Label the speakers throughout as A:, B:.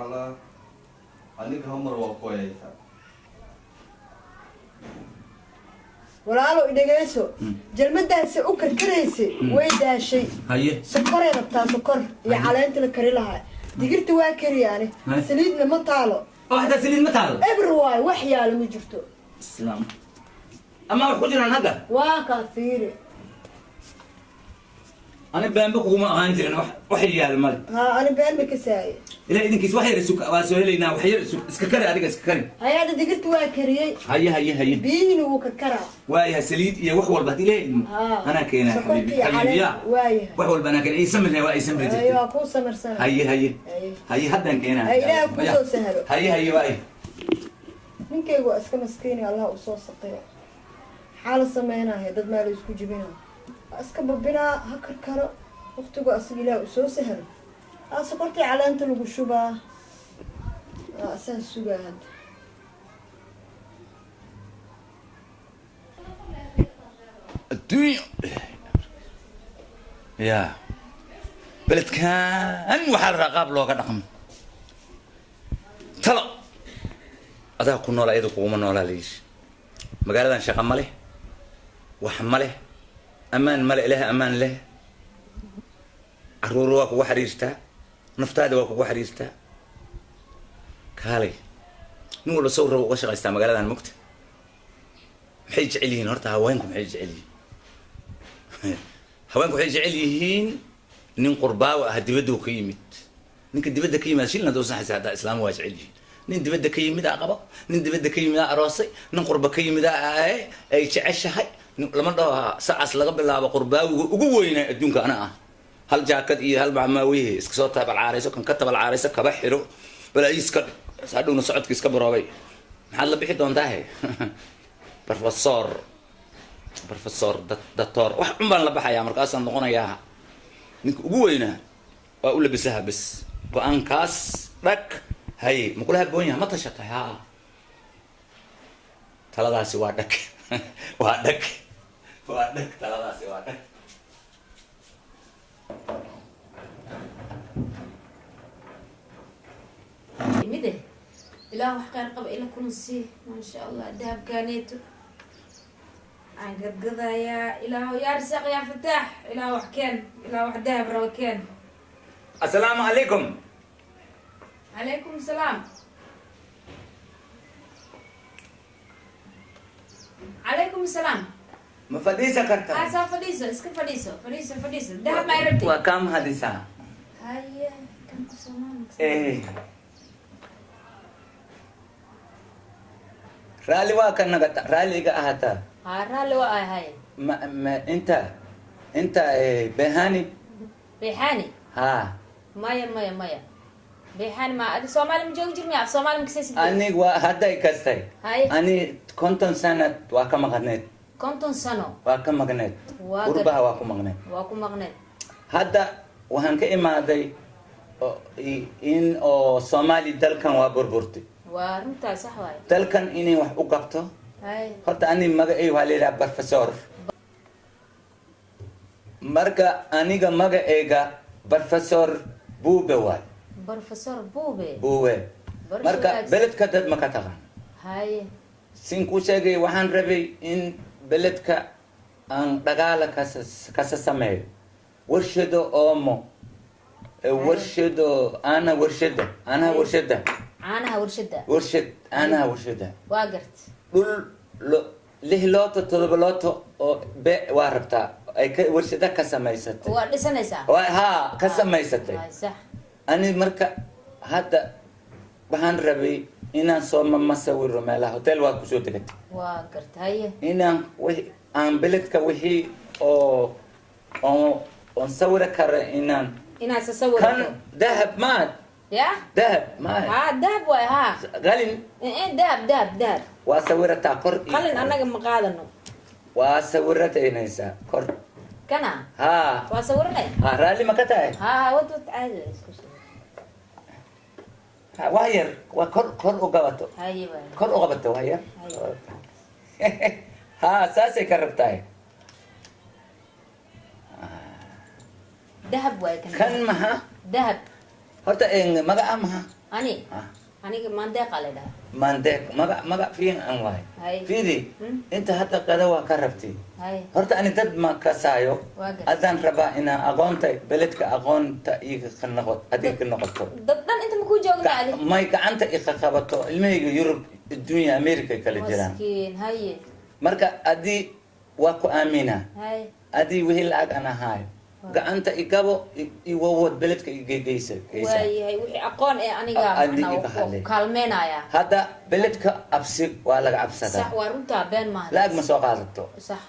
A: تعالى أنك هم الوقوية
B: walaalo idageyso jalmadaasi u karkaraysi way daashay
C: haye
B: sokor ay rabtaa sokor iyo caleenta la kari lahaa digirta waa kariyaani saliidna ma taalo
C: oo hada saliid ma taalo
B: everyone wax yaalo ma jirto
C: islaam ama wax ku jiraan hadda
B: waa ka fiiri
C: أنا بامبك وما أنجرنا وحي يا المال.
B: ها أنا بامبك ساي.
C: إلا إذا كيس وحي رسوك واسوهلينا وحي رسوك إسككري أديك إسككري.
B: هاي هذا دقيقة واكري.
C: هيا.
B: بين وككرة.
C: واي سليد يا وحول بهدي أنا كينا حبيبي يا.
B: واي.
C: وحول بناك إيه سمرنا واي سمرنا.
B: أيوة كوس سمر سنة.
C: هيا هدا كينا.
B: هيا لا كوس سهل.
C: هيا واي.
B: من كي واسك مسكيني الله وصوص سقيا. حال سمينا هي ضد ما يسكو جبينه. أسكب بنا هكر كرو وقتو أسجله وسوسه هذا أسقطي على أنت لو شوبا أساس سجاد
C: الدنيا يا بلد كان وحال رقاب لو قدقم تلا هذا كنا لا يدك وما نولا ليش مقالة شقة ماله وحمله أمان ملء له أمان له عرور واقو وحريستا نفتاد واقو وحريستا كالي نقول صور وشغل استعمل قال هذا المكت حيج عليهن هرتا هواينكم حيج عليه هواينكم حيج عليهن نين قربا وهدي بدو قيمت نين كدي بدك قيمة شيلنا دوسنا حس هذا إسلام واج عليه نين دي بدك قيمة عقبة نين دي بدك قيمة راسي نين قربا قيمة أي تعيش هاي لما ده ساعة لقب الله بقرباه وجوينا الدنيا أنا هل جاكد إيه هل معماويه إسكسوتها بالعارسة كان كتب العارسة كبحره بلا يسكت سعدونا صعد كيس كبراوي محل بيحد وانتهى بروفيسور دكتور واحد عمر الله بحياة مركز نقولنا إياها جوينا وأقول بسها بس وأنكاس لك هاي مقولها بونيا ما تشتها ثلاثة سوادك وادك ثلاثة سوادك
D: مده إله وحقير قبل إلى كل شيء ما شاء الله ذهب كانيته عن قد يا إله يا رزق يا فتاح إله وحكان إله وحد ذهب روكان
C: السلام عليكم
D: عليكم السلام عليكم السلام
C: ما فديسة كرتا
D: أسا فديسة اسك فديسة ذهب ما يردي
C: وكم هديسة
D: هيا كم كسران
C: إيه رالي واكن نقطع رالي كأهتا
D: رالي وآي هاي
C: ما أنت بهاني
D: ها مايا بيحان ما أدي سومالي مجوج جرمي سومالي مكسيس
C: أني وهذا يكستي أني كنتن سنة واكم مغنيت
D: كنتن سنة
C: واكم مغنيت قربها واكم مغنيت هذا وهنك إما دي إن أو سومالي دلكن وبربرتي
D: وارنتا صح واي
C: دلكن إني وح أقبته حتى أني مجا إيه وعلي بروفيسور مرجع أني جا مجا إيجا بروفيسور بوبواي
D: بروفيسور بوبي
C: مركا بلد كدد ما كتغن
D: هاي
C: سينكو شيء وحن ربي إن بلدك أن دجالة كسسمه ورشدو أمو ورشدو أنا ورشدة أنا ورشدة
D: واقرت
C: دول ليه لوتو تلبلوتو ب واربتا أي ورشدة كسميست
D: ودسنيسا
C: ها كسميست
D: صح
C: أنا مركا هذا بحن ربي إن صوم ما سوي رمالة هوتيل واكوشو تكت
D: واقرت هاي
C: إن وهي عن بلدك وهي أو نصور كر إن
D: سصور
C: كان ذهب مات
D: يا
C: ذهب مات
D: ذهب واي ها
C: قالين
D: إيه ذهب
C: وصور تاكر
D: قالين أنا مقالنو
C: وصور تينيسا كر
D: كنا
C: ها
D: وصورنا
C: رالي ما كتاي
D: ها وتوت عادي
C: واير وكر أقبته
D: هاي
C: كر أقبته واير ها ساسي كربتاي
D: ذهب واي
C: كان مها
D: ذهب
C: هرتا إن ما جا مها
D: أني
C: ها
D: أني ما ندق على ده
C: مانديك ما فين أنواع
D: هاي
C: فيدي أنت حتى قدوة كربتي
D: هاي
C: هرت أنا دب ما كسايو
D: واقع
C: أذن ربا إنا أغونتي بلدك أغونتا إيك خنقط هذيك النقطة
D: ضدنا أنت مكون جاوبنا عليه
C: ما يكعنت إيك خبطو الميجو يوروب الدنيا أمريكا كلا جيران
D: مسكين هاي
C: مركا أدي واكو آمينة
D: هاي
C: أدي وهي لعك أنا هاي قعنت إيكابو يوود بلدك إيجيسر
D: واي هاي وحي أقون إيه أنا
C: أدي إيك
D: قاعد
C: حالي
D: كلمنا يا
C: هذا بلدك أبسي ولا أبسدا
D: صح ورنتا بين ما
C: لا مسوق هذا
D: صح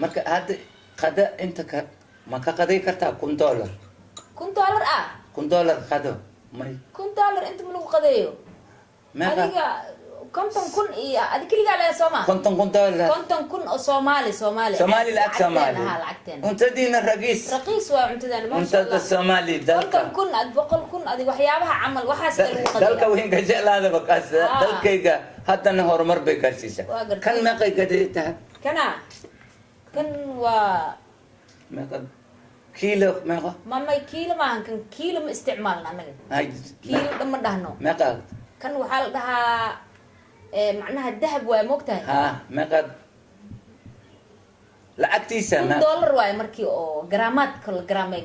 C: marka hadda qada inta ka ma ka qaday kartaa $1
D: كنت دولار
C: $1 qado may
D: كنت دولار أنت من قضيه
C: meeqa
D: أنا كنتم كن إيه أدي كل قال يا سوما
C: $50
D: كنتم كن صومالي
C: Somali lacag Somali
D: ها العكتين
C: unta diina raqiis
D: رقيس وأنت ذا ما
C: unta
D: شاء الله
C: Somali
D: كنتم
C: dalka
D: كن أد بقول كن أدي وحيابها عمل وحاس
C: dalka weyn ka jeclaada bakaas dalkayga haddana horumar bay gaarsiisa
D: Waa gartay.
C: kan meeqay gadaytaa
D: كان
C: meeqa kiilo meeqa
D: ماما كيلو ما كان كيلو ما استعمالنا أنا
C: hay
D: كيلو لما دهنو
C: meeqa
D: كان وحال دها معناها الذهب واي موقتها
C: ha meeqa lacagtiisa
D: كن دولار واي مركي أو جرامات كل جرام
C: $1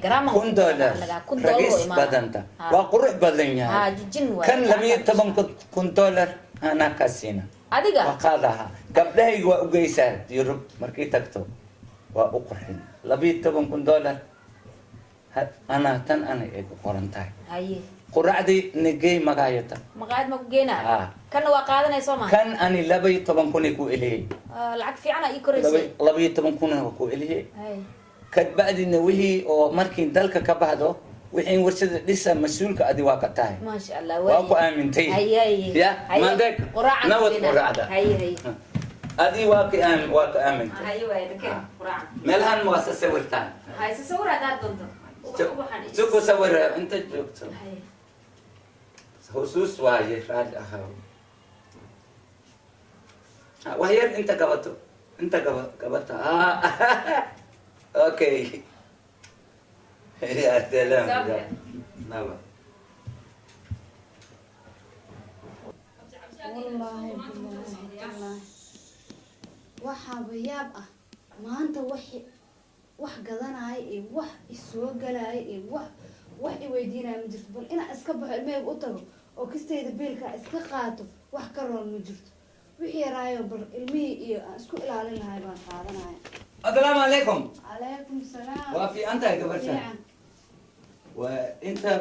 D: كن
C: raqiis
D: دولار
C: badanta waa qurux badan yahay
D: ها جن واي
C: kan $12 anaa kaa siina
D: أديكا
C: waa qaadaha gabdhahayga waa u geysaa yurub markay tagto waa u qurxin $12 anaa tan ana ay ku qoran tahay
D: هاي
C: quraacdii nagey magaayata
D: مقاعد ما جينا كان وقاعدنا يسمع
C: kan ani $12 ku eliyey
D: العك في عنا يكرسي
C: $12 ku eliyey
D: هاي
C: kadbacdina wixii oo markii dalka ka baxdo wixii warshada dhisa mas-uulka adi waa ka tahay
D: ما شاء الله
C: waa ku aamintay
D: هاي
C: ya mandeg
D: قراعة
C: nabad quraacda
D: هاي
C: adi waa ka aamintay
D: هاي واي دكان قراعة
C: meelhan waa sa sawirtaan
D: هاي سصور هذا ضده
C: suku sawir inta joogto
D: هاي
C: xusuus waaye raali ahaa wahyar inta gabato okay ya salam naba
E: wallaahi bilaahi waxaaba yaab ah maanta wax gadanaya iyo wax isoo galaya iyo wax iweydiinaya ma jirto bal inaa iska baxo ilmahayga u tago oo kastayda biilkaa iska qaato wax ka roon ma jirto wixii yaraayo bal ilmihii iyo aan isku ilaalin lahay baan qaadanaya
C: assalaamu calaykum
E: calaykum salaam
C: waa fiican tahay gabarta
E: fiican
C: waa inta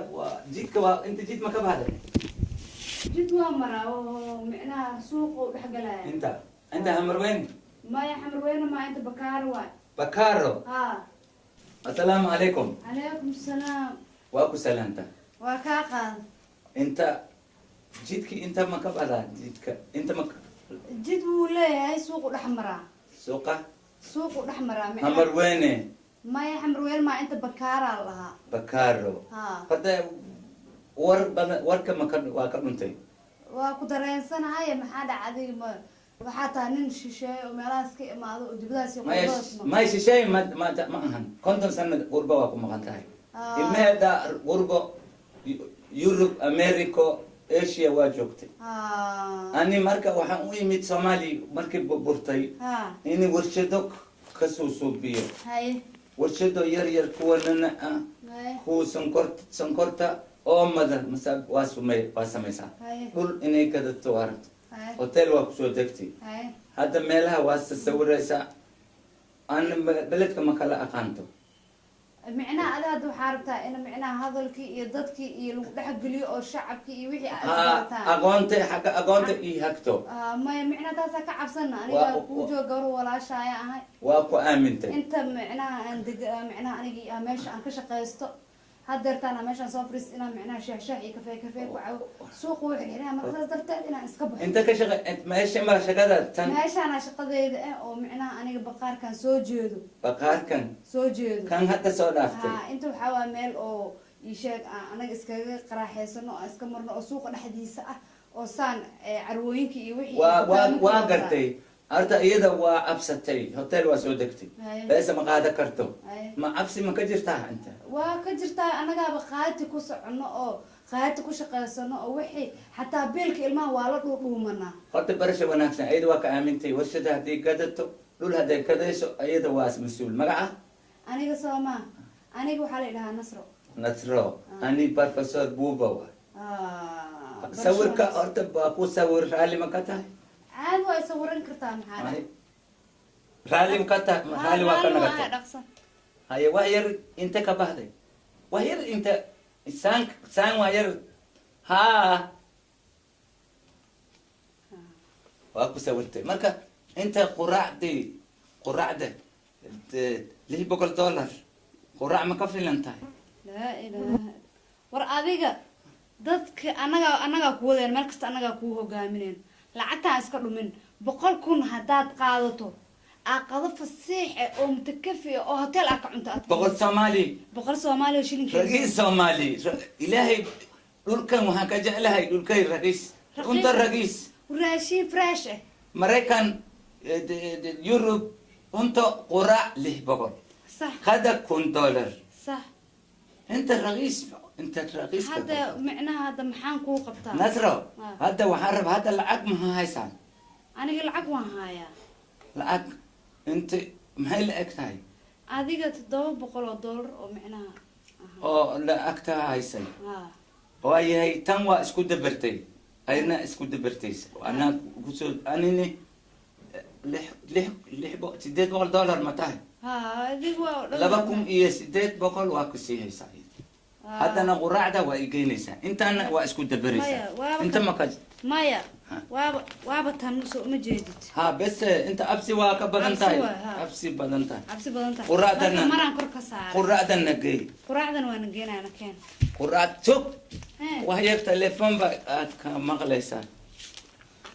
C: inta jid ma ka baxday
E: jid waa maraa oo micnaha suuqa u dhex galaya
C: inta hamarweyn
E: maya xamar weyne maa inta bakaaro waay
C: bakaro
E: ha
C: assalaamu calaykum
E: calaykum salaam
C: waa ku salaanta
E: waa kaa qaada
C: inta jidkii inta ma ka baxdaa jidka inta ma
E: jid wuu leeyahay suuqu dhex maraa
C: suuqa
E: suuqu dhex maraa
C: hamarweyne
E: maya xamar weyne maa inta bakaaraa lahaa
C: bakaro
E: ha
C: hadda warka waa ka dhuntay
E: waa ku dareensanahay maxaa dhacday waxaa tahay nin shisheeye oo meelahaas ka imaado oo dibadaas iyo qurbadas
C: may shisheey ma ahan konton sano qurbo waa ku maqan tahay ilmeheeda qurbo yurub america asia waa joogtay ani marka waxaan u imid somali markii burburtay in warshado kasoo suubiyo
E: haye
C: warshado yar kuwanana ah kuwa sonkorta oomada waa samaysaa dhul inay gadato aragto hotel waa kusoo degtay hadda meelaha waa sawiraysaa aan beledka ma kala aqaanto
E: micnaha ada hadda waxaa rabtaa in micnaha hadalkii iyo dadkii iyo lagu dhexgeliyo oo shacabkii iyo wixii
C: aqoonta ii hagto
E: maya micnaha taasaa ka cabsana aniga kuu jooga gabar walaashaaya ahay
C: waa ku aamintay
E: inta micnaha aan micnaha anigi meesha aan ka shaqaysto hadeertaana meeshaan soo fariis inaan micnaha shaah iyo kafee ku cabo suuqa wuu xirxiraya marka saas darteed inaan iska baxo
C: inta ka meesha ma shaqada tan
E: meeshaana shaqadeeda oo micnaha aniga baqaarkan soo jeedo
C: baqaarkan
E: soo jeedo
C: kan hadda soo dhaaftay
E: inta waxaa waa meel oo isheeg anaga iskaga qaraaxeysano oo iska marno oo suuqa dhexdiisa ah oo saan carwooyinka iyo wixii
C: waa gartay horta iyada waa cabsatay hotel waa soo degtay beesa ma qaada karto ma cabsi ma ka jirtaa inta
E: waa ka jirtaa annagaaba qaati ku socono oo qaata ku shaqaysano oo wixii xataa biilka ilmaha waa la dhuudhuumanaa
C: horta barasha wanaagsan ayada waa ka aamintay warshada hadday gadato dhul hadday gadayso ayada waa mas-uul magaca
E: aniga soomaa aniga waxaa la idhahaa nasro
C: nasro ani professor buuba waay
E: barasho
C: sawirka
E: wanaagsan.
C: horta baa ku sawir raalli ma ka tahay
E: caadi waa sawiran kartaa maxaa dhahay
C: raalli ma ka tahay raalli waa ka nagatay
E: dhaqsan
C: haye wax yar inta ka baxday wax yar inta saan waa yar haa waa ku sawirtay marka inta quraacda $600 quraac ma ka filan tahay
E: laa ilaaha war adiga dadka annagaa ku wadeen meel kasta annagaa kuu hogaamineen lacagtaan iska dhumin 100,000 haddaad qaadato aqado fasiixe oo mutakafi oo hotel ah ka cunto aad
C: boqol Soomaali
E: 100 Soomaali oo shilinkeeda
C: ragiis Soomaali ilaahay dhulkan waxaan ka jeclahay dhulkay ragiis cunto ragiis
E: raashin fresh ah
C: Maraykan Yurub cunto quraac 600
E: صح
C: هذا $1
E: صح
C: انت رئيس انت رئيس
E: هذا معناها هذا محان كو قبطان
C: نصره هذا وحرب هذا العق ما هايسان
E: انا العق وان هايا
C: العق انت ما هي العق هاي
E: adiga $700 oo micnaha
C: oo la agta haysan waayahay tan waa isku dabartay ayna isku dabartays ana kusoo anini $600 ma tahay
E: adiga waa
C: $2,800 waa ku sii haysaa haddana quraacda waa igeynaysaa intaana waa isku dabaraysaa inta ma ka
E: maya waaba tan soo ma jeedid
C: ha bes inta absi waa ka badan tahay absi badan tahay quraacdana
E: maraan kor ka saaray
C: quraacdana geey
E: quraacdana waan geenayna keen
C: quraac tog waxay telefoon ba aad ka maqlaysaa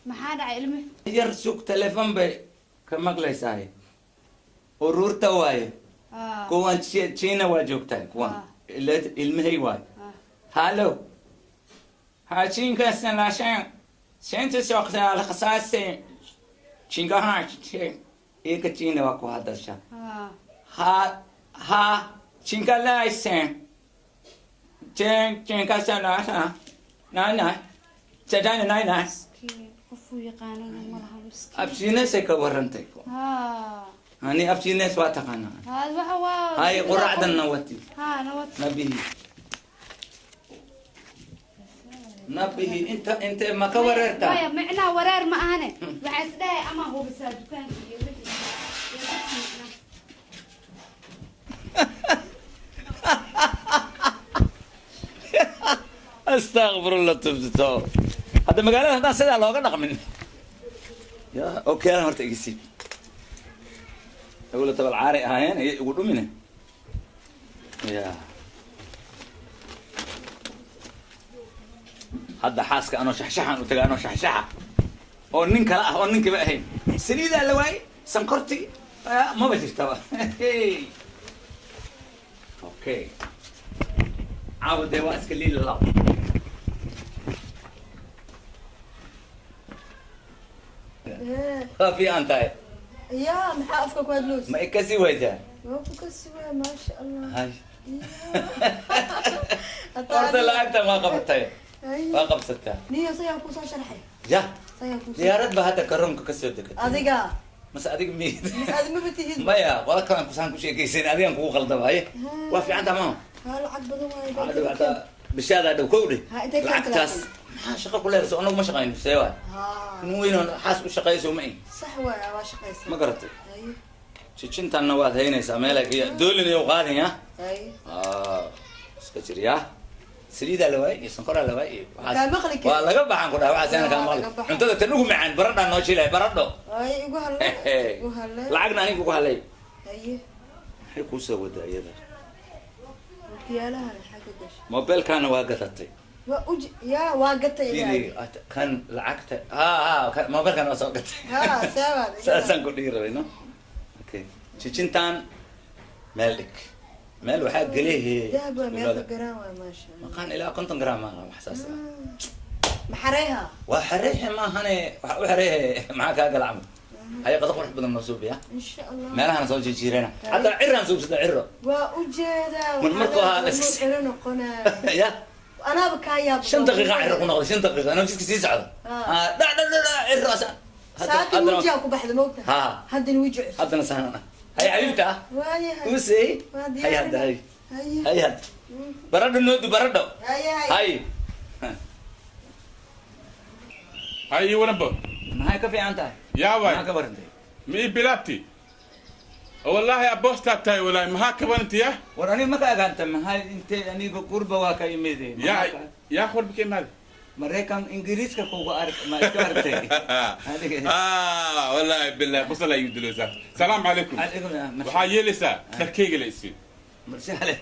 E: maxaa dhacay ilmi
C: yar sug telefoon bay ka maqlaysaa ururta waaye kuwan China waa joogtaa kuwan ilmahay waay hallo haajinka sanashan senta socda al khasaase chinga haaje eka China waa ku hadasha ha chinga laisen chinga sanashan nana sadana nana
E: qofu yaqaanana malaha miskiin
C: absina se ka warantay أنا أبتي الناس واتقنا هاي قرعة النواتي نبيه أنت ما كوررتا
E: ويا معنا ورار ما أنا بعد ده أما هو بس دكان
C: استغفر الله تبتو هذا مقالة هذا سيدا لوغا نقمن يا أوكي أنا هرت إجسيب أقول له تبع العارق هاين يقولوا منه يا هذا حاسك أنا شحشحة وتقول أنا شحشحة أو نينك لا أو نينك بقى هين سنيدة اللواي سنكرتي ما بجيش تبع أوكي عاود دواس كليل الله في أنت
B: يا محافظك وادلوس
C: ما يكسي وجهه
B: ما كسي ما شاء الله
C: هاي أنت لا أنت ما قبضتها ما قبضتها
B: نية صيا كوسا شرحي
C: يا
B: صيا كوسا
C: يا رد بهذا كرمك كسودك
B: أديكا
C: بس أديك مين
B: بس أدي ما بتيجي
C: ما يا ولا كان كوسان كوشي كيسين أديك أنكو غلط بهاي وافي عندها ما
B: هلا عقب
C: هذا بعد بشهادة هذا كوري العكتاس ما شغل كلها بس أنا ما شغالين سوا مو وين حاسب شقاي سو معي
B: صح واش قيس
C: ما قرأت شنت النواد هنا سامالك دول اللي يقادين يا سكتير يا سريدة لواي يسنقر لواي
B: كان مخلي كده
C: والله قبح عن كده واحد سنة كان مخلي أنت تنوه معن برد عن نوشي له برده
B: أي يقول
C: لعقنا هنيك يقول هلا
B: أيه
C: هي كوسة وده يدا
B: يا لها الحاجة دش
C: موبايل كان واقتتي
B: يا واقتي
C: فيني كان لعقت كان موبايل كان وساقت
B: سوا
C: ساسن كدير بينه اوكي شيشنتان مالك مال وحق ليه
B: ذهب 100 جرام ما شاء الله
C: كان الى كنت جرام ما حساس
B: محريها
C: وحريها ما هني وحريها معك هذا العمل هي قد قرح بدنا نسوب يا
B: ان شاء الله
C: ما لها نسوي جيرنا حتى عرنا نسوب سد عرة
B: واجدا
C: من مرقها
B: عرنا قنا
C: يا
B: أنا بكايا
C: 5 دقيقة عرق ونقضي 5 دقيقة أنا مسك سي سعد لا عرق
B: ساكن وجهك وبحد موته
C: ها
B: هذا الوجع
C: هذا نسانا هاي حبيبتها
B: وهي
C: وسي هاي هذا هاي هذا برد النود برد هاي
F: هاي ورنبو
C: ما هي كفي أنت
F: يا
C: ما
F: واي
C: كبرت
F: مي بلاتي والله يا بوستا تاي ولا ما كبرت يا
C: وراني ما كأنت ما هاي أنت يعني قربة واقعي ميدي
F: يا خور بكم هذا
C: مريكان إنجليز كفوق أعرف ما كبرت
F: والله بالله بصل يدلوزا السلام عليكم وحاجي لسا تركيق ليسي
C: مرشالة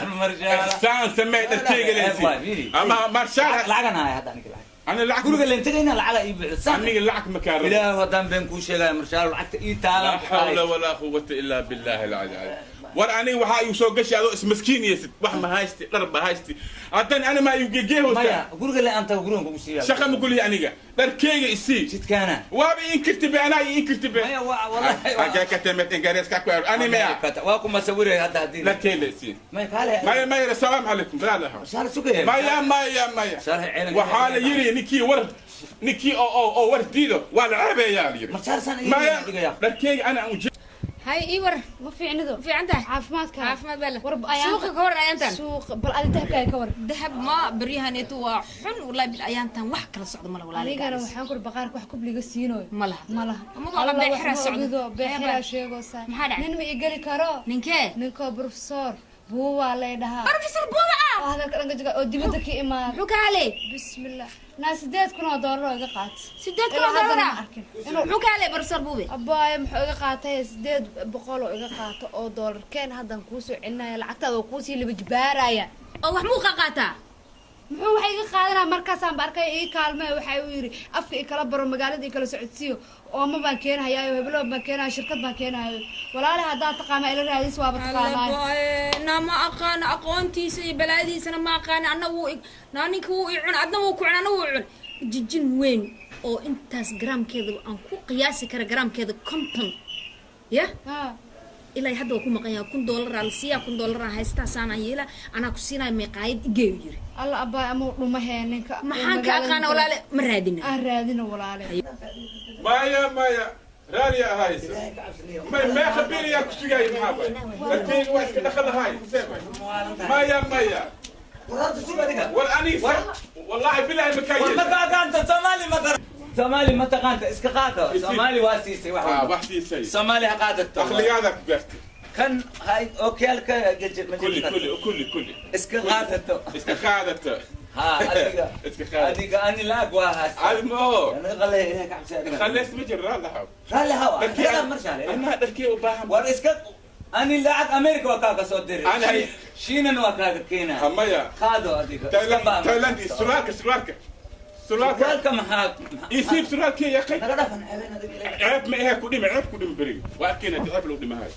C: مرشالة
F: إحسان سميت تركيق ليسي أما مرشالة
C: لعنا هاي هذا نقول
F: أنا لعك
C: قول قال أنت جينا العلا يبيع
F: أنا لعك مكان
C: لا ودام بين كل شيء مرشال العكت إيه تعال
F: لا حول ولا قوة إلا بالله العلي وراني وحا يسوق شيء هذا اسم مسكين يست وحما هايستي ضربة هايستي عطني أنا ما يجيه
C: مايا قول قال أنت قولون قول شيء
F: شخم يقول لي أنيقة دركيجي يسي
C: شت كان
F: وابي إن كتب أنا إن كتب
C: مايا والله
F: أجا كتمت إنجليز كاكوير أنا مايا
C: واكم مسوي هذا هدي
F: دركيجي يسي
C: مايا كاله
F: مايا السلام عليكم بلا لا
C: شهر سكه
F: مايا
C: شهر عين
F: وحال يري نكي ورد نكي أو ورد ديدو ولا عيب يا ليري
C: ما شهر سنة
F: مايا دركيجي أنا أوجي
D: هاي إيور
E: ما في عنده
D: في عندها
E: عافمادك
D: عافماد بلا
E: ورب أيام
D: سوق كور أيانتان
E: سوق بل أنا ذهب كور
D: ذهب ما بريها نيتو حن والله بالأيانتان wax kala socdo mala walaal
E: أنا waxaan kur baqaarka wax kubliga siinoy
D: malaha
E: malaha
D: ama waa beexra socdo
E: beexra sheego saa
D: maxaa dhacay
E: nin ma igali karo
D: ninkee
E: ninka professor buuwa leedaha
D: professor buuwa ah
E: hadalka dhanka jaga oo dibadda ka imaad
D: muxuu ka halay
E: bismillah naa 8 kun oo dollar iga qaat
D: 8 kun oo dollar muxuu ka halay professor buuwe
E: abbaay muxuu iga qaatay 800 oo iga qaato oo dollar keen hadan ku soo celinaya lacagtaada oo ku sii laba jibaaraya
D: oo wax muu qaataa
E: muxuu waxay iga qaadanaa markaasaan barkay ii kaalmay waxay u yiri afka i kala baro magaalada i kala socodsiyo oo ma baan keenayaa heblo baan keenayaa shirkad baan keenayaa walaalaha hadaa taqaana ila raadis waaba taqaanaa
D: nama aqaan aqoontiisa iyo balaadiisana ma aqaan anagu ninka wuu i cun adna wuu ku cun anagu wuu cun jijin weyn oo intaas gramkeeda aan ku qiyaasi kara gramkeeda 50 ya ilaa hadda ku maqayaa $1 la siiyaa $1 haystaasana yeela ana ku siinay meeqaayad igeeyo yiri
E: alla abaa ama dhumahe ninka
D: maxaan ka aqaan walaale ma raadina
E: aan raadina walaale
F: مايا رالي هاي ما خبيني يا كشجاي محابة لكن واش كدخل هاي مايا والأنيس والله بالله المكايد
C: ما كانت سومالي ما تقانت اسكقاته سومالي واسيسي واحد
F: وحسيسي
C: سومالي قادت
F: أخلي هذا كبرت
C: كان هاي اوكيالك
F: كلي
C: اسكقاته
F: استخادت
C: ها هذيك اني لا اقواها
F: هذا مو
C: انا خلي هيك عم
F: خلي اسمي جرال لحو
C: رالي هوا لا مرشال
F: انا دركي وباهم
C: ورسك اني لاعب امريكا وكاكا صدري
F: انا هي
C: شينن وكاكا كينا
F: هميا
C: خادو هذيك
F: تايلاندي سرالك
C: محاك
F: يسيب سرالك يا اخي
C: نقدفن
F: عيب ما هي كودي عيب كودي بري واكينا تعب لو دي ما هاي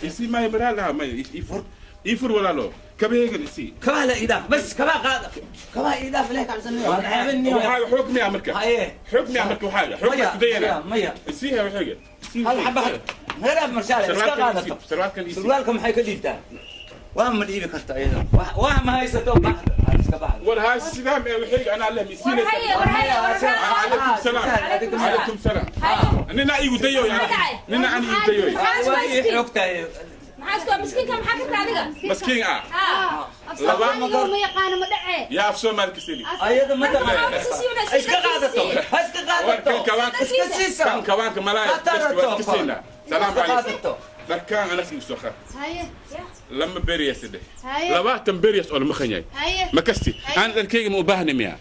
F: يسي ما يبرا لها ما يفر ولا لو كبير يسي
C: كبا لا إضافة بس كبا قاعدة كبا إضافة ليك عم سنوي
F: هذا حكمي أمريكا حكمي أمريكا وحاجة حكمي دينا
C: مية
F: يسيها وحاجة
C: هذا حبة غير مرشالة بس قاعدة سروالكم حي كديبتا وهم ديبي كرتا أيضا وهم هاي ستوب بعد
F: ولا هاي السلام وحاجة أنا علم يسينا عليكم السلام عليكم السلام أنا أيو ديو يعني أنا أني ديو
C: حكتا
D: maxaa miskiinka maxaa ka raadiga
F: مسكين
E: لبا ما يقان ما دحي
F: يا افسو مالك سيدي
C: ايضا ما ايش قاعدته ايش قاعدته
F: كان كوانك ملاي بس كسينا سلام عليكم ذكان انا في سوخه
E: هاي
F: لما بريس ده لباتم بريس ولا مخنياي ما كستي انا الكيك مو باهن ميا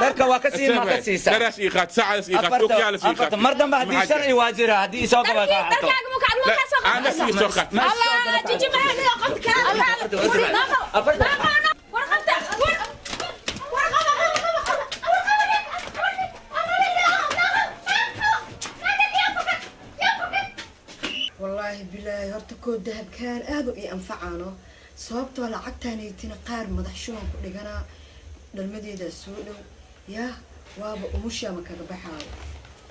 C: دركا واكسي ما كسيسا
F: درس ايقات ساعه ايقات وكيال ايقات
C: مردم بعد شرعي واجرها دي سوق
D: دركا
F: انا في سوخه
D: الله تجي معنا قد كان
B: والله بالله horta koo dahabkaan aad u ii anfacaano sababtoo lacagtaanaytina qaar madaxshuban ku dhiganaa dhalmadeeda soo dhow yaa waaba umusha ma kaga baxaayo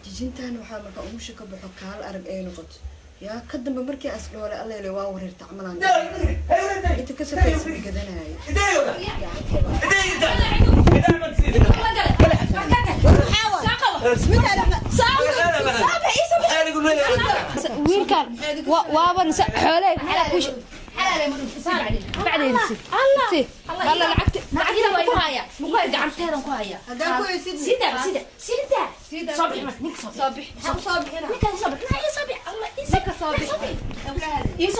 B: jijintaan waxaa marka umusha ka baxo kaal arag ay noqoto yaa ka dambe markii as dhoole alleele waa wareerta camalaan inta ka sokaysa gadanaayo
E: wiilkan waaban xoolay maxaa ku بعدين الله لعبت ku haya gacanteedan ku haya
B: haddaan ku haysid
E: sida صبح نك صبح نك صبح الله يصبح يصبح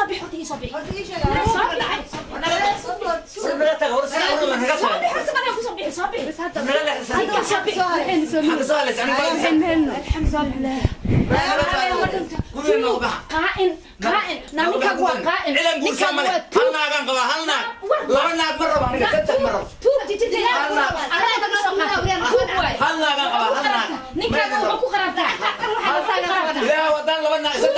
E: قائن نامك هو قائن
C: هلنا لبنا مرة ست مرة لا ودان لبنا ست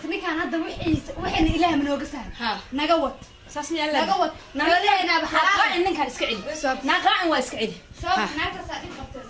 E: ninkaan hadda waxayna ilaah manooga saaran naga wad saas mi alla naga wad naga leeyna baxaa ninkaan iska celi naga waa iska celi naagta saadin qabtay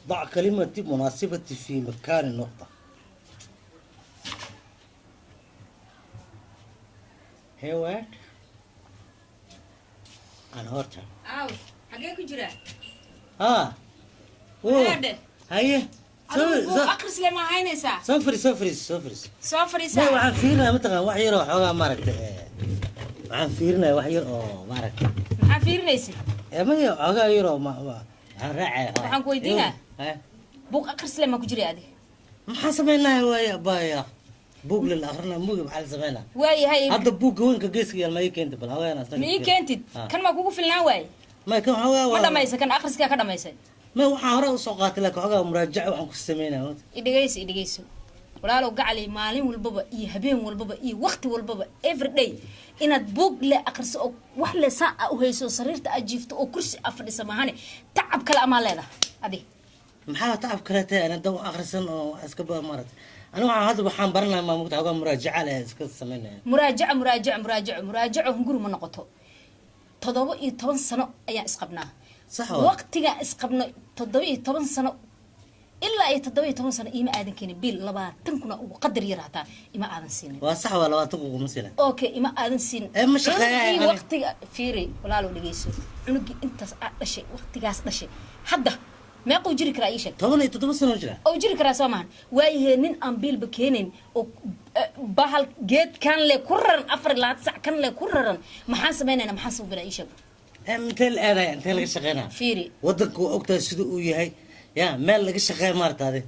G: ضع كلمة مناسبة في مكان النقطة. Hey, what? أنا هرتها.
D: أو حقيقة جرا
G: ها.
D: هذا
G: هيا.
D: أقرص لما هاي نسا صفر
G: ما وعن فيرنا متى واحد يروح هذا مارك وعن فيرنا واحد مارك
D: عفير ليس
G: ما هي هذا يروح ما عن راعي
D: waxaan ku weydiinaa buug aqris lama ku jiray adi
G: maxaa sameynaa waaya baaya buug la akhrina muug maxaa sameynaa
D: waayahay
G: hadda buug weynka geesiga ma ii keentay bal haweenaas
D: ma ii keentid kan ma kugu filnaan waay
G: ma kan hawa
D: ma dhamaysan kan aqriska ka dhamaysay
G: ما waxaan hore u soo qaatay laakiin xogaa muraajac waxaan ku sameynaa
D: idhageyso walaalow gacali maalin walbaba iyo habeen walbaba iyo waqti walbaba every day inaad buug le aqriso oo wax le saa u hayso sariirta aad jiifto oo kursi afadhisa maahane tacab kale ama leedahay adi
G: maxaa tacab kale tahay ana daw aqrisan oo iska ba marat ana waxaan hadda waxaan baranayaa ma mugta xogaa muraajac leh iska sameynaa muraajac hunguri ma noqoto 17 sano ayaan isqabnaa صح
D: waqtiga isqabno 17 sano ilaa ay 17 sano ima aadan keenin bil 20 kuna ugu qadar yar hataa ima aadan siin
G: waa sax waa 20 ugu mas'ala
D: okay ima aadan siin
G: ma shaqeeyay
D: waqtiga fiiri walaalo dhageyso cunugi intaas dhashay waqtigaas dhashay hadda meeqo jiri karaa ii sheeg
G: 17 sano jira
D: oo jiri karaa Soomaan waayahay nin aan bilba keenin oo bahal geed kan le ku raran 4 sac kan le ku raran maxaa sameynayna maxaa soo bilaa ii sheeg
G: انت الان انت اللي شقينا
D: فيري
G: ودك وقتها سيده uu yahay ya meel laga shaqeey maartaade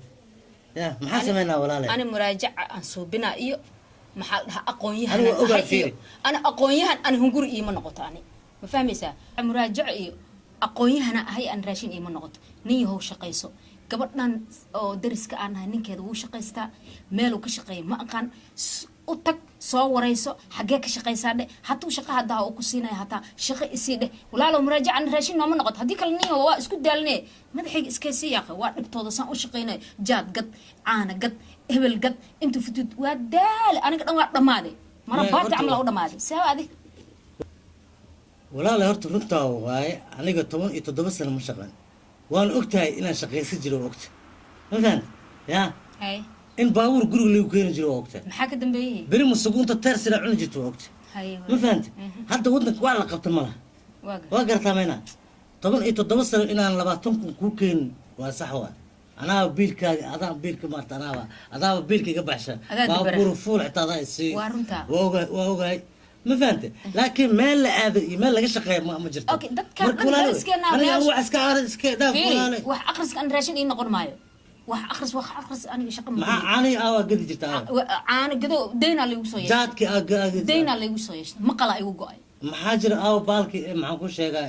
G: ya maxaa sameynaa walaalahay
D: ana muraajac aan soobina iyo maxaa dhaha aqoon-yahan ana aqoon-yahan aan hunguri iyo ma noqoto ani ma fahmaysaa muraajac iyo aqoon-yahan ahay aan raashin iyo ma noqoto nin yahow shaqeyso gabadhan oo dariska aan ahay ninkeeda wuu shaqeystaa meel uu ka shaqeeyo ma aqaan u tag soo warayso xagee ka shaqeysaa dhe hadduu shaqo haddaa oo ku siinaya hataa shaqo isii dheh walaalow muraajacan raashin nooma noqoto haddii kale nin waa isku daalinee madaxayga iskaysii yaaqay waa dhibtooda saan u shaqeynayo jaad gad caana gad hebel gad intu fudud waa daale aniga dhan waa dhammaaday mara baarta camal u dhammaaday saa adi
G: walaalahay horta runtaa waaye aniga 17 sano ma shaqeyn waan ogtahay inaan shaqeysan jiro ogta madan ya
D: hay
G: in baabuur guriga lagu keeni jiro ogta
D: maxaa ka dambeeyay
G: bari musugunta tersina cun jirto ogta
D: hay
G: ma fahanta hadda wadanka waa la qabta malaha waa gartaa meena 17 sano inaan 20 kun ku keenin waa sax waa anaa biilkaaga adaa biilka maarta anaa biilkayga baxshan baabuur fuul xitaa adaa isii waa ogahay ما فهمت لكن ما لا هذا ما لا شقي ما جرت
D: اوكي دad kan dhan iskeenaa
G: انا wax iska arin iska dhaaf walaal
D: wax akhriska aan raashin ii noqon maayo wax akhris aniga shaqo
G: ma caani aa gadi jirta
D: caani gado deyna la igu soo yeeshay
G: jaadki aa
D: deyna la igu soo yeeshay maqala igu go'ay
G: maxaa jira aa baalki maxaan ku sheegaa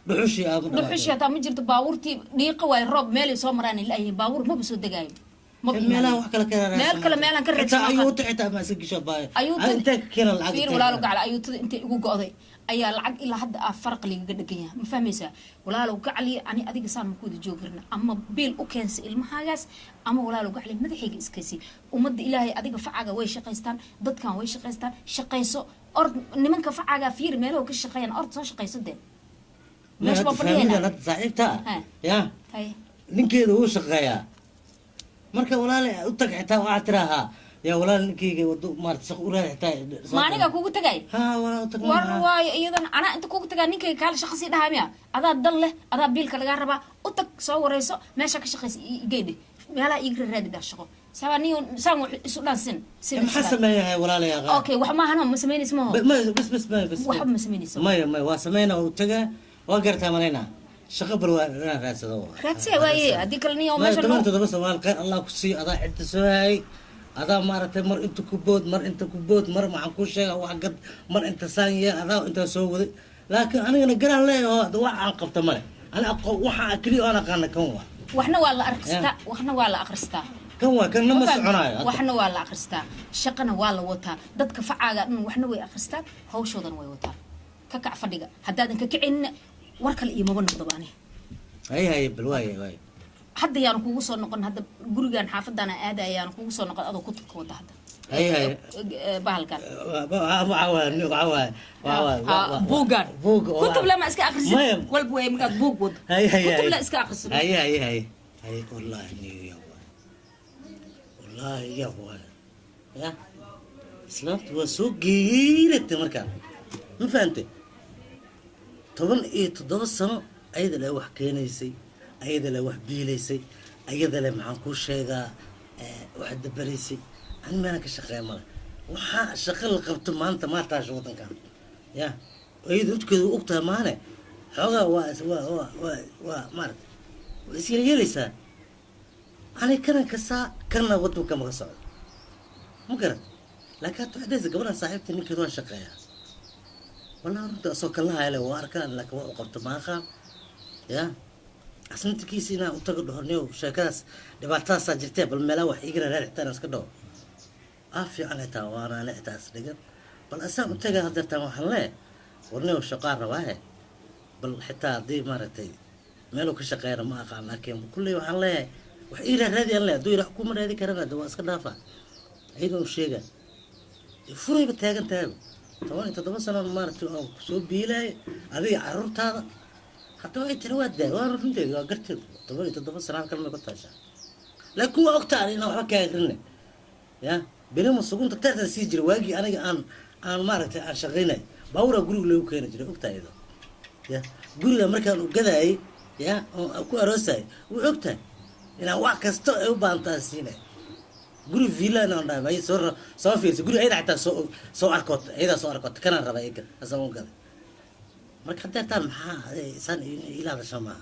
G: dhuxushi aa
D: dhuxushi taa ma jirto baabuurtii dhiiqa way roob meel soo maraan ilaahay baabuur ma soo dagaayo
G: meelaha wax kala keenaa
D: meel kale meelan ka raadsan
G: ayuuta xitaa ma iska gisho baay inta keenan lacag
D: fiir walaalo gacal ayuutada inta igu go'day ayaa lacag ilaa hadda farq liiga dhagan yahay ma fahmaysaa walaalo gacali ani adiga saan ma ku wada joogirna ama biil u keensa ilmahaagaas ama walaalo gacali madaxayga iskaysi ummadda ilaahay adiga facaga way shaqaystaan dadkan way shaqaystaan shaqayso ord nimanka facaga fiir meelaha ka shaqeeyaan ord soo shaqayso dee meesha ba fadhiyana
G: saaxiibta ya ninkeedu uu shaqeeyaa marka walaal u tag xitaa waxa tiraha يا ولا نكيجي ودو مارت سق ولا حتى
D: ما أنا كوكو تجاي
G: ها ولا تك
D: والله أيضا أنا أنت كوكو تجاي نيكي كال شخصي ده هميا هذا ضله هذا بيل كلا جربا أتك صور رئيسه ماشى كشخص جيدي يلا يجري راد بالشقة سواني سامو سودان سن
G: محسن ما ولا لا يا غا
D: أوكي وحما هنا مسميني اسمه
G: بس
D: وحب مسميني اسمه
G: ما واسمينا وتجا وقرتها مرينا شقبر وانا
D: راتسي واي هذيك النية
G: ما تمرت بس والخير الله كسي أضاع عد سواي هذا مرة مر أنت كبود مر أنت كبود مر مع كل شيء وعقد مر أنت ثانية هذا أنت سوي لكن أنا قرأ له دواء عن قبض ماله أنا وحى أكلي وأنا كان كوا
D: وإحنا والله أرخصتا وإحنا والله أخرستا
G: كوا كان نمس عناية
D: وإحنا والله أخرستا شقنا والله وتا ضدك فعاجة إنه وإحنا ويا أخرستا هو شو ذن ويوتا ككع فديقة حداد إنك كعين ورك الإيمان بنقضباني
G: هي بالواي واي
D: hadda yaan kugu soo noqon hadda gurigan xaafadana aada ayaan kugu soo noqon adoo ku wada hadda bahalkan buugan kutub lama iska akhrisid walba way markaad buug wado kutub la iska akhrisid
G: هي والله يا والله يا يا اسلمت وسوق جيرت مركان ما فهمت طبعا ايه تضل السنه ايضا لو حكينيسي أيضا لو واحد بيليسي أيضا لو معن كل شيء ذا واحد بريسي أنا ما أنا كشقة مرة وحا شغل قبت ما أنت ما تعرف شو كان يا أيضا كذا وقتها معنا حاجة وا مرت ويصير يليسا أنا كنا كسا كنا وقتو كم قصاد مو كده لكن تحدث قبل صاحبتي إني كذا شقة والله رد أسوق الله على واركان لك وقبت ما خام يا أصلاً كيسينا وتقول هرنيو شكاس دبعتها سجلتها بالملاوح يقرأ لا يحتاج كده أفي أنا تاوانا لا يحتاج لقى بل أسام تجا هذا تاوان لا هرنيو شقار رواه بل حتى دي مرتي مالو كشقير ما قال لكن كل يوم لا وحيله هذه الله دو يروح حكومة هذه كرنا دو أسكت دافع عيدهم شيء فري بتاعن تاعو طبعا أنت طبعا سلام مرتي أو سو بيلا أبي عرض هذا حتى وقت الواد ده وانا رنت قلت طبعا تضرب السلام كلمه قلت عشان لكن هو اكثر انه حكى غيرنا يا بينما السجون تقدر تسجل واجي انا مارت انا شغينا باورا غرو لو كان جري اكثر اذا يا غرو markaan u gaday ya oo ku aroosay uu ogtay ina wax kasto ay u baantaasiinay guri villa na dhaay soo fiirso guri ayda xataa soo arkot kana raba iga asoo gaday marka hadda taan maxaa san ilaa shama